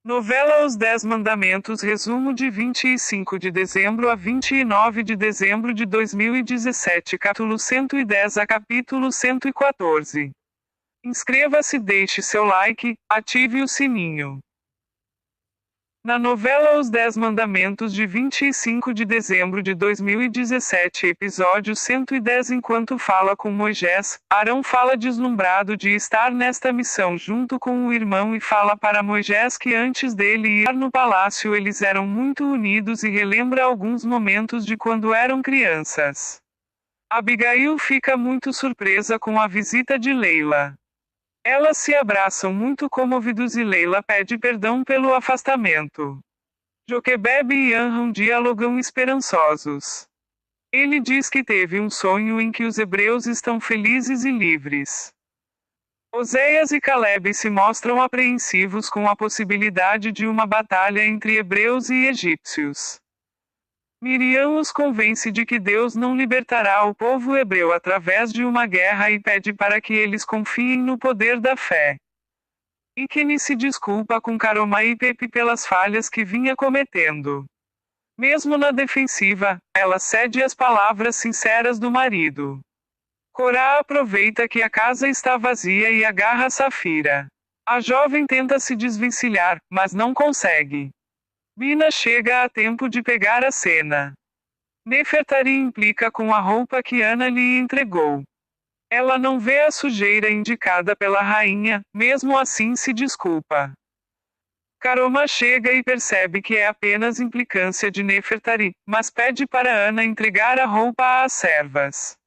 Novela Os 10 Mandamentos. Resumo de 25 de dezembro a 29 de dezembro de 2017. Capítulo 110 a capítulo 114. Inscreva-se, deixe seu like, ative o sininho. Na novela Os 10 Mandamentos de 25 de dezembro de 2017, episódio 110. Enquanto fala com Moisés, Arão fala deslumbrado de estar nesta missão junto com o irmão e fala para Moisés que antes dele ir no palácio eles eram muito unidos e relembra alguns momentos de quando eram crianças. Abigail fica muito surpresa com a visita de Leila. Elas se abraçam muito comovidos e Leila pede perdão pelo afastamento. Joquebed e Anram dialogam esperançosos. Ele diz que teve um sonho em que os hebreus estão felizes e livres. Oséias e Caleb se mostram apreensivos com a possibilidade de uma batalha entre hebreus e egípcios. Miriam os convence de que Deus não libertará o povo hebreu através de uma guerra e pede para que eles confiem no poder da fé. Ikene se desculpa com Caroma e Pepe pelas falhas que vinha cometendo. Mesmo na defensiva, ela cede às palavras sinceras do marido. Corá aproveita que a casa está vazia e agarra Safira. A jovem tenta se desvencilhar, mas não consegue. Bina chega a tempo de pegar a cena. Nefertari implica com a roupa que Ana lhe entregou. Ela não vê a sujeira indicada pela rainha, mesmo assim se desculpa. Caroma chega e percebe que é apenas implicância de Nefertari, mas pede para Ana entregar a roupa às servas.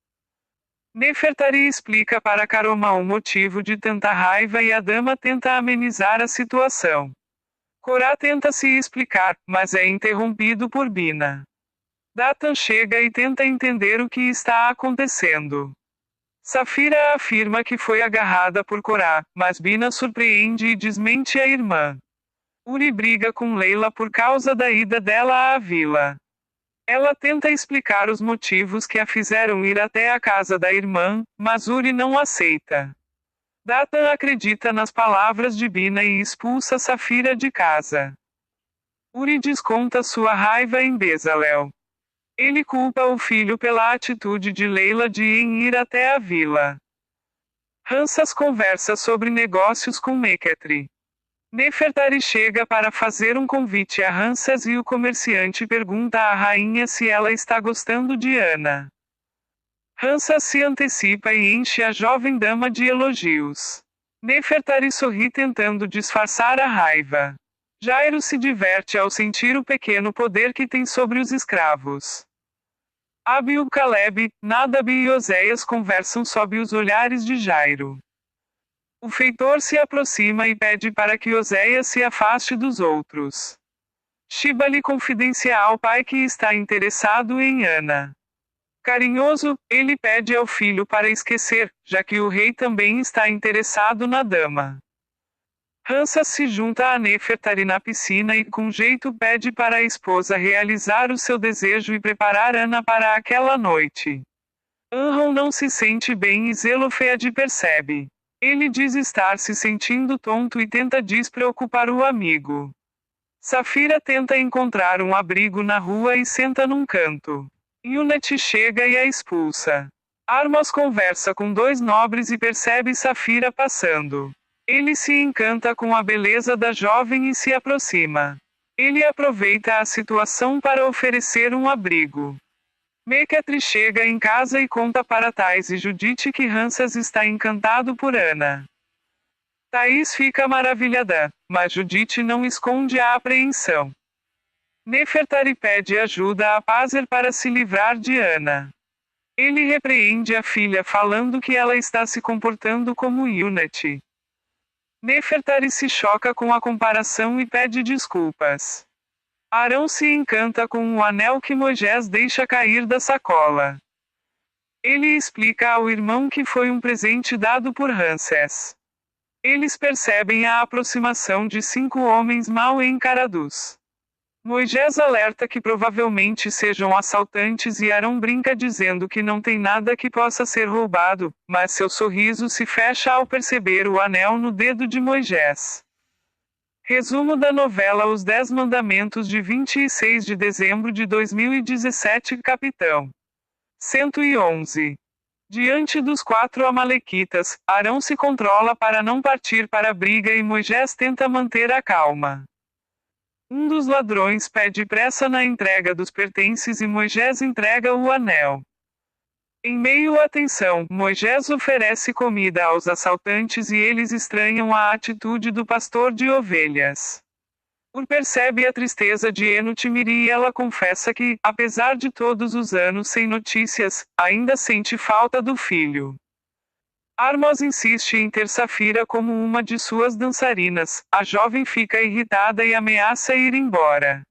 Nefertari explica para Caroma o motivo de tanta raiva e a dama tenta amenizar a situação. Corá tenta se explicar, mas é interrompido por Bina. Datan chega e tenta entender o que está acontecendo. Safira afirma que foi agarrada por Corá, mas Bina surpreende e desmente a irmã. Uri briga com Leila por causa da ida dela à vila. Ela tenta explicar os motivos que a fizeram ir até a casa da irmã, mas Uri não aceita. Datan acredita nas palavras de Bina e expulsa Safira de casa. Uri desconta sua raiva em Bezalel. Ele culpa o filho pela atitude de Leila de ir até a vila. Hansas conversa sobre negócios com Meketri. Nefertari chega para fazer um convite a Hansas e o comerciante pergunta à rainha se ela está gostando de Ana. Hansas se antecipa e enche a jovem dama de elogios. Nefertari sorri tentando disfarçar a raiva. Jairo se diverte ao sentir o pequeno poder que tem sobre os escravos. Abiú, Caleb, Nadab e Oséias conversam sob os olhares de Jairo. O feitor se aproxima e pede para que Oséias se afaste dos outros. Shiba lhe confidencia ao pai que está interessado em Ana. Carinhoso, ele pede ao filho para esquecer, já que o rei também está interessado na dama. Hansas se junta a Nefertari na piscina e com jeito pede para a esposa realizar o seu desejo e preparar Ana para aquela noite. Anram não se sente bem e Zelofeade percebe. Ele diz estar se sentindo tonto e tenta despreocupar o amigo. Safira tenta encontrar um abrigo na rua e senta num canto. Yunet chega e a expulsa. Armas conversa com dois nobres e percebe Safira passando. Ele se encanta com a beleza da jovem e se aproxima. Ele aproveita a situação para oferecer um abrigo. Meketri chega em casa e conta para Thais e Judite que Hansas está encantado por Ana. Thais fica maravilhada, mas Judite não esconde a apreensão. Nefertari pede ajuda a Pazer para se livrar de Ana. Ele repreende a filha falando que ela está se comportando como Yunet. Nefertari se choca com a comparação e pede desculpas. Arão se encanta com o anel que Moisés deixa cair da sacola. Ele explica ao irmão que foi um presente dado por Ramsés. Eles percebem a aproximação de 5 homens mal encarados. Moisés alerta que provavelmente sejam assaltantes e Arão brinca dizendo que não tem nada que possa ser roubado, mas seu sorriso se fecha ao perceber o anel no dedo de Moisés. Resumo da novela Os 10 Mandamentos de 26 de dezembro de 2017. Capitão 111. Diante dos 4 amalequitas, Arão se controla para não partir para a briga e Moisés tenta manter a calma. Um dos ladrões pede pressa na entrega dos pertences e Moisés entrega o anel. Em meio à tensão, Moisés oferece comida aos assaltantes e eles estranham a atitude do pastor de ovelhas. Ur percebe a tristeza de Enotimiri e ela confessa que, apesar de todos os anos sem notícias, ainda sente falta do filho. Armos insiste em ter Safira como uma de suas dançarinas, a jovem fica irritada e ameaça ir embora.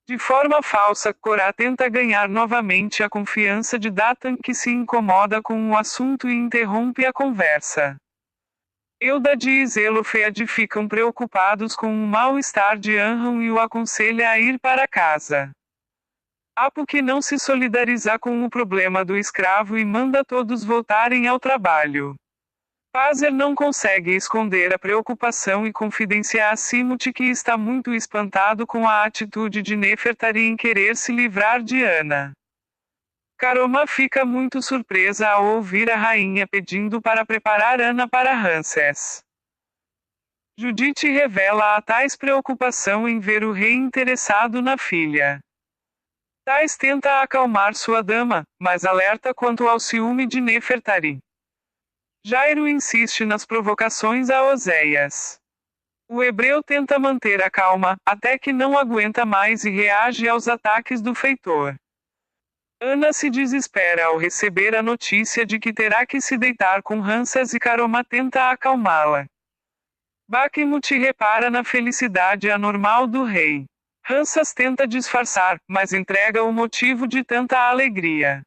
De forma falsa, Corá tenta ganhar novamente a confiança de Datan, que se incomoda com o assunto e interrompe a conversa. Eldad e Zelofead ficam preocupados com o mal-estar de Amram e o aconselha a ir para casa. Apo que não se solidariza com o problema do escravo e manda todos voltarem ao trabalho. Pazer não consegue esconder a preocupação e confidencia a Simut que está muito espantado com a atitude de Nefertari em querer se livrar de Ana. Karoma fica muito surpresa ao ouvir a rainha pedindo para preparar Ana para Ramsés. Judite revela a Tais preocupação em ver o rei interessado na filha. Tais tenta acalmar sua dama, mas alerta quanto ao ciúme de Nefertari. Jairo insiste nas provocações a Oséias. O hebreu tenta manter a calma, até que não aguenta mais e reage aos ataques do feitor. Ana se desespera ao receber a notícia de que terá que se deitar com Ramsés e Karoma tenta acalmá-la. Bakhmut repara na felicidade anormal do rei. Ramsés tenta disfarçar, mas entrega o motivo de tanta alegria.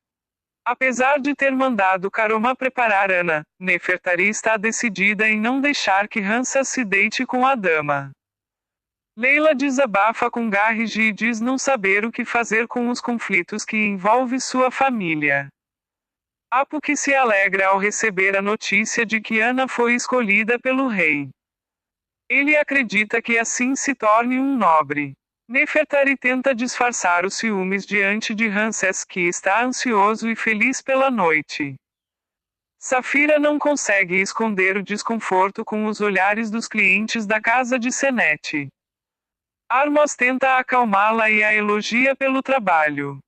Apesar de ter mandado Karoma preparar Ana, Nefertari está decidida em não deixar que Ramsés se deite com a dama. Leila desabafa com Garrigi e diz não saber o que fazer com os conflitos que envolve sua família. Apo que se alegra ao receber a notícia de que Ana foi escolhida pelo rei. Ele acredita que assim se torne um nobre. Nefertari tenta disfarçar os ciúmes diante de Ramsés, que está ansioso e feliz pela noite. Safira não consegue esconder o desconforto com os olhares dos clientes da casa de Senete. Armos tenta acalmá-la e a elogia pelo trabalho.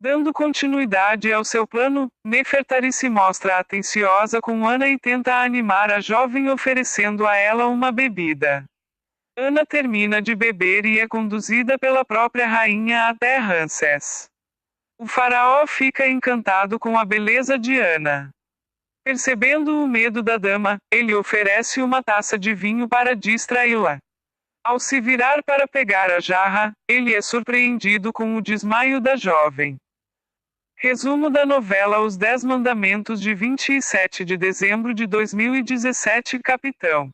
Dando continuidade ao seu plano, Nefertari se mostra atenciosa com Ana e tenta animar a jovem oferecendo a ela uma bebida. Ana termina de beber e é conduzida pela própria rainha até Ramsés. O faraó fica encantado com a beleza de Ana. Percebendo o medo da dama, ele oferece uma taça de vinho para distraí-la. Ao se virar para pegar a jarra, ele é surpreendido com o desmaio da jovem. Resumo da novela Os 10 Mandamentos de 27 de dezembro de 2017. Capitão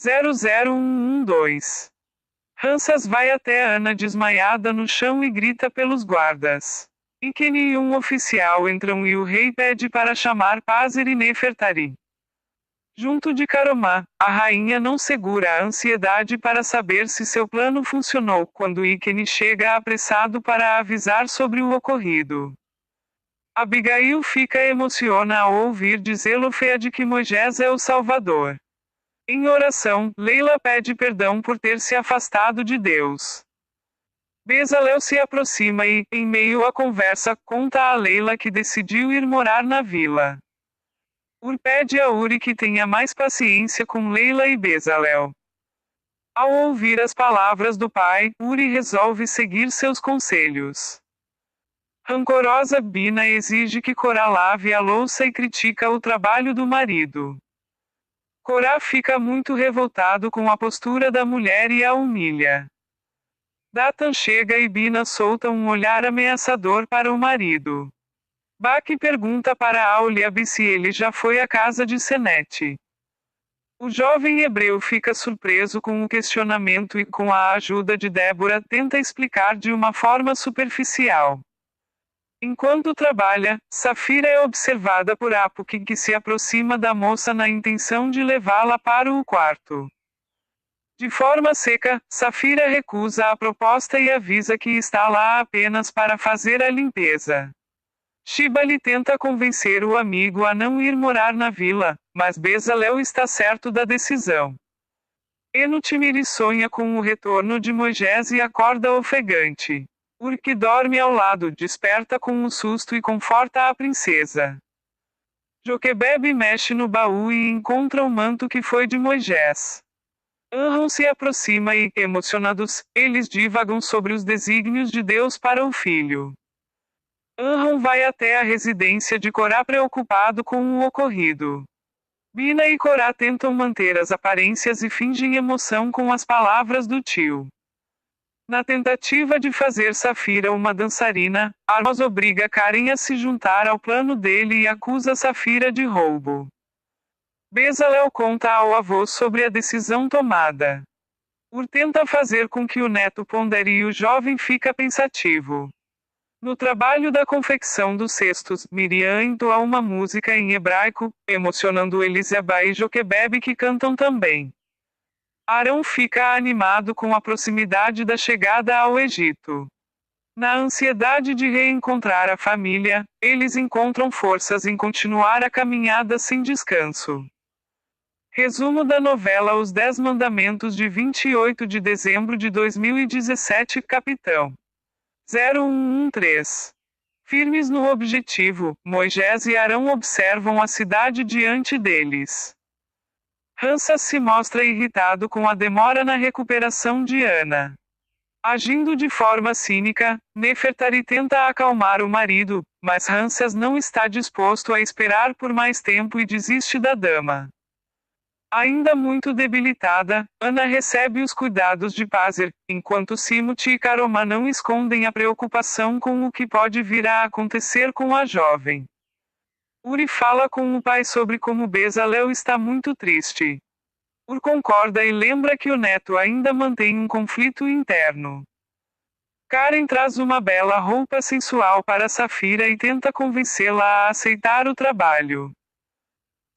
00112. Ramsés vai até Ana desmaiada no chão e grita pelos guardas. Ikeni e um oficial entram e o rei pede para chamar Pazer e Nefertari. Junto de Karoma, a rainha não segura a ansiedade para saber se seu plano funcionou quando Ikeni chega apressado para avisar sobre o ocorrido. Abigail fica emociona ao ouvir de Zelofead que Moisés é o Salvador. Em oração, Leila pede perdão por ter se afastado de Deus. Bezalel se aproxima e, em meio à conversa, conta a Leila que decidiu ir morar na vila. Ur pede a Uri que tenha mais paciência com Leila e Bezalel. Ao ouvir as palavras do pai, Uri resolve seguir seus conselhos. Rancorosa Bina exige que Corá lave a louça e critica o trabalho do marido. Corá fica muito revoltado com a postura da mulher e a humilha. Datan chega e Bina solta um olhar ameaçador para o marido. Baki pergunta para Auliab se ele já foi à casa de Senete. O jovem hebreu fica surpreso com o questionamento e, com a ajuda de Débora, tenta explicar de uma forma superficial. Enquanto trabalha, Safira é observada por Apuki, que se aproxima da moça na intenção de levá-la para o quarto. De forma seca, Safira recusa a proposta e avisa que está lá apenas para fazer a limpeza. Shibali tenta convencer o amigo a não ir morar na vila, mas Bezalel está certo da decisão. Enutimiri sonha com o retorno de Moisés e acorda ofegante. Urque dorme ao lado, desperta com um susto e conforta a princesa. Joquebebe mexe no baú e encontra o manto que foi de Moisés. Anram se aproxima e, emocionados, eles divagam sobre os desígnios de Deus para o filho. Anram vai até a residência de Corá preocupado com o ocorrido. Bina e Corá tentam manter as aparências e fingem emoção com as palavras do tio. Na tentativa de fazer Safira uma dançarina, Amos obriga Karen a se juntar ao plano dele e acusa Safira de roubo. Bezalel conta ao avô sobre a decisão tomada. Ur tenta fazer com que o neto pondere e o jovem fica pensativo. No trabalho da confecção dos cestos, Miriam entoa uma música em hebraico, emocionando Eliseba e Joquebebe que cantam também. Arão fica animado com a proximidade da chegada ao Egito. Na ansiedade de reencontrar a família, eles encontram forças em continuar a caminhada sem descanso. Resumo da novela Os 10 Mandamentos de 28 de dezembro de 2017. Capitão 0113. Firmes no objetivo, Moisés e Arão observam a cidade diante deles. Ramsés se mostra irritado com a demora na recuperação de Ana. Agindo de forma cínica, Nefertari tenta acalmar o marido, mas Ramsés não está disposto a esperar por mais tempo e desiste da dama. Ainda muito debilitada, Ana recebe os cuidados de Pazer, enquanto Simut e Karoma não escondem a preocupação com o que pode vir a acontecer com a jovem. Uri fala com o pai sobre como Bezalel está muito triste. Ur concorda e lembra que o neto ainda mantém um conflito interno. Karen traz uma bela roupa sensual para Safira e tenta convencê-la a aceitar o trabalho.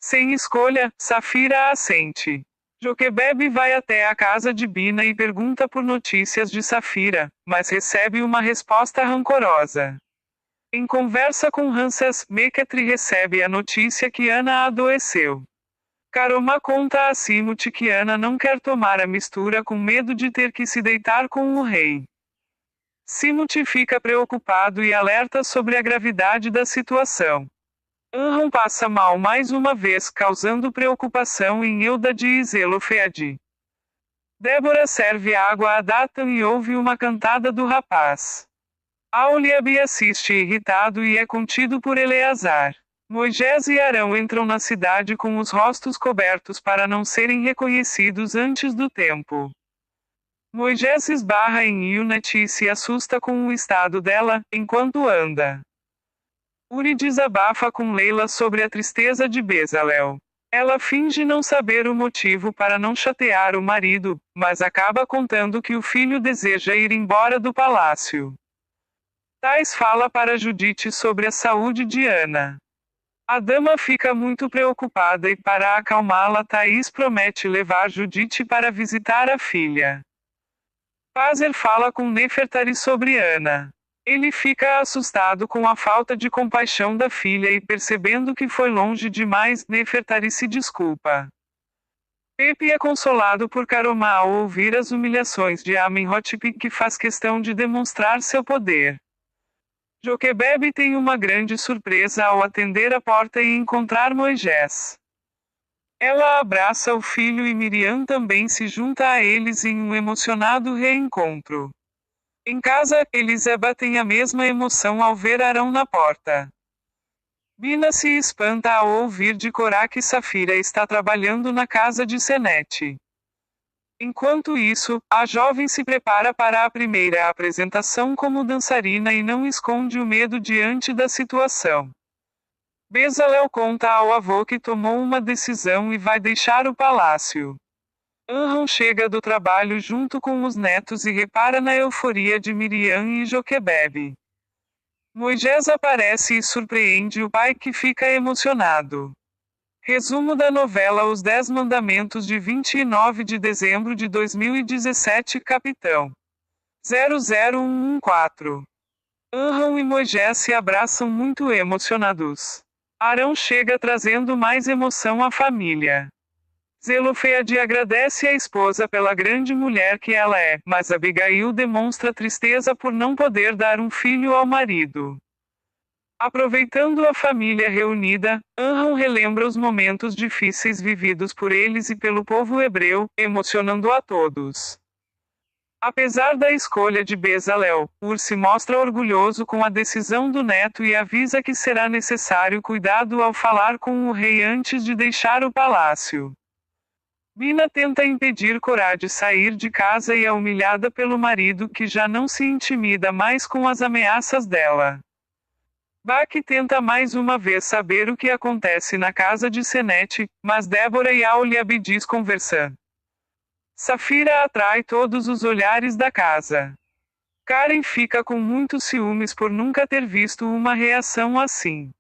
Sem escolha, Safira assente. Joquebebe vai até a casa de Bina e pergunta por notícias de Safira, mas recebe uma resposta rancorosa. Em conversa com Ramsés, Meketri recebe a notícia que Ana adoeceu. Karoma conta a Simut que Ana não quer tomar a mistura com medo de ter que se deitar com o rei. Simut fica preocupado e alerta sobre a gravidade da situação. Anram passa mal mais uma vez, causando preocupação em Eldad e Zelofead. Débora serve água a Datan e ouve uma cantada do rapaz. Auliabe assiste irritado e é contido por Eleazar. Moisés e Arão entram na cidade com os rostos cobertos para não serem reconhecidos antes do tempo. Moisés esbarra em Yunet e se assusta com o estado dela, enquanto anda. Uri desabafa com Leila sobre a tristeza de Bezalel. Ela finge não saber o motivo para não chatear o marido, mas acaba contando que o filho deseja ir embora do palácio. Thais fala para Judite sobre a saúde de Ana. A dama fica muito preocupada e, para acalmá-la, Thais promete levar Judite para visitar a filha. Pazer fala com Nefertari sobre Ana. Ele fica assustado com a falta de compaixão da filha e, percebendo que foi longe demais, Nefertari se desculpa. Pepe é consolado por Karoma ao ouvir as humilhações de Amenhotep, que faz questão de demonstrar seu poder. Joquebebe tem uma grande surpresa ao atender a porta e encontrar Moisés. Ela abraça o filho e Miriam também se junta a eles em um emocionado reencontro. Em casa, Eliseba tem a mesma emoção ao ver Arão na porta. Bina se espanta ao ouvir de Corá que Safira está trabalhando na casa de Senete. Enquanto isso, a jovem se prepara para a primeira apresentação como dançarina e não esconde o medo diante da situação. Bezalel conta ao avô que tomou uma decisão e vai deixar o palácio. Anram chega do trabalho junto com os netos e repara na euforia de Miriam e Joquebebe. Moisés aparece e surpreende o pai, que fica emocionado. Resumo da novela Os 10 Mandamentos de 29 de dezembro de 2017. Capitão 00114. Arão e Moisés se abraçam muito emocionados. Arão chega trazendo mais emoção à família. Zelofeade agradece a esposa pela grande mulher que ela é, mas Abigail demonstra tristeza por não poder dar um filho ao marido. Aproveitando a família reunida, Arão relembra os momentos difíceis vividos por eles e pelo povo hebreu, emocionando a todos. Apesar da escolha de Bezalel, Ur se mostra orgulhoso com a decisão do neto e avisa que será necessário cuidado ao falar com o rei antes de deixar o palácio. Bina tenta impedir Corá de sair de casa e é humilhada pelo marido que já não se intimida mais com as ameaças dela. Baque tenta mais uma vez saber o que acontece na casa de Senete, mas Débora e Auliabe conversam. Safira atrai todos os olhares da casa. Karen fica com muitos ciúmes por nunca ter visto uma reação assim.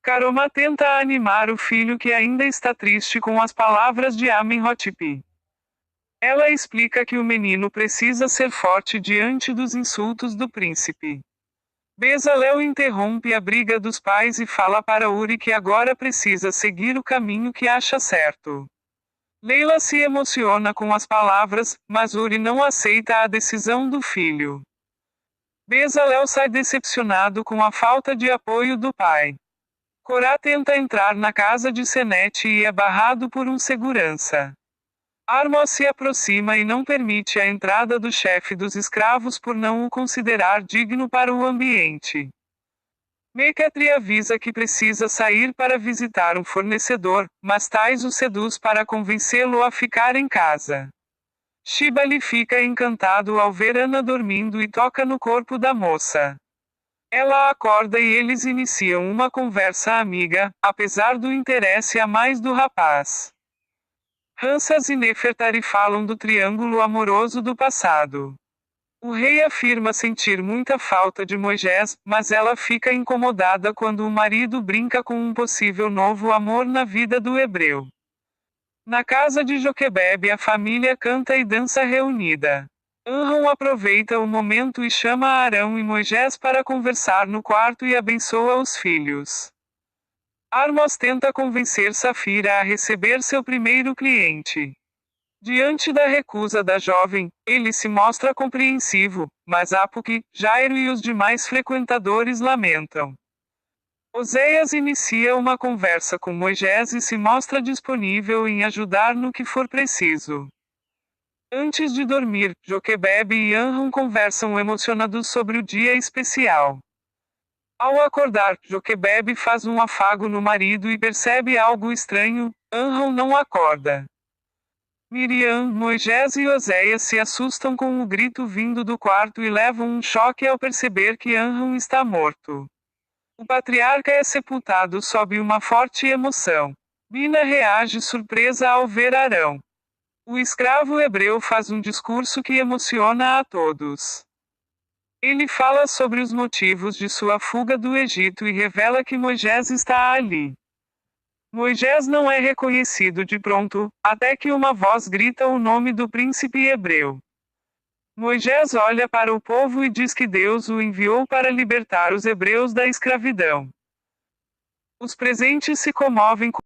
Karoma tenta animar o filho que ainda está triste com as palavras de Amenhotep. Ela explica que o menino precisa ser forte diante dos insultos do príncipe. Bezalel interrompe a briga dos pais e fala para Uri que agora precisa seguir o caminho que acha certo. Leila se emociona com as palavras, mas Uri não aceita a decisão do filho. Bezalel sai decepcionado com a falta de apoio do pai. Corá tenta entrar na casa de Senete e é barrado por um segurança. Armos se aproxima e não permite a entrada do chefe dos escravos por não o considerar digno para o ambiente. Mecatri avisa que precisa sair para visitar um fornecedor, mas Tais o seduz para convencê-lo a ficar em casa. Shibali fica encantado ao ver Ana dormindo e toca no corpo da moça. Ela acorda e eles iniciam uma conversa amiga, apesar do interesse a mais do rapaz. Hansas e Nefertari falam do triângulo amoroso do passado. O rei afirma sentir muita falta de Moisés, mas ela fica incomodada quando o marido brinca com um possível novo amor na vida do hebreu. Na casa de Joquebebe a família canta e dança reunida. Arão aproveita o momento e chama Arão e Moisés para conversar no quarto e abençoa os filhos. Armos tenta convencer Safira a receber seu primeiro cliente. Diante da recusa da jovem, ele se mostra compreensivo, mas Apuque, Jairo e os demais frequentadores lamentam. Oséias inicia uma conversa com Moisés e se mostra disponível em ajudar no que for preciso. Antes de dormir, Joquebebe e Arão conversam emocionados sobre o dia especial. Ao acordar, Joquebebe faz um afago no marido e percebe algo estranho. Arão não acorda. Miriam, Moisés e Oséias se assustam com o grito vindo do quarto e levam um choque ao perceber que Arão está morto. O patriarca é sepultado sob uma forte emoção. Bina reage surpresa ao ver Arão. O escravo hebreu faz um discurso que emociona a todos. Ele fala sobre os motivos de sua fuga do Egito e revela que Moisés está ali. Moisés não é reconhecido de pronto, até que uma voz grita o nome do príncipe hebreu. Moisés olha para o povo e diz que Deus o enviou para libertar os hebreus da escravidão. Os presentes se comovem com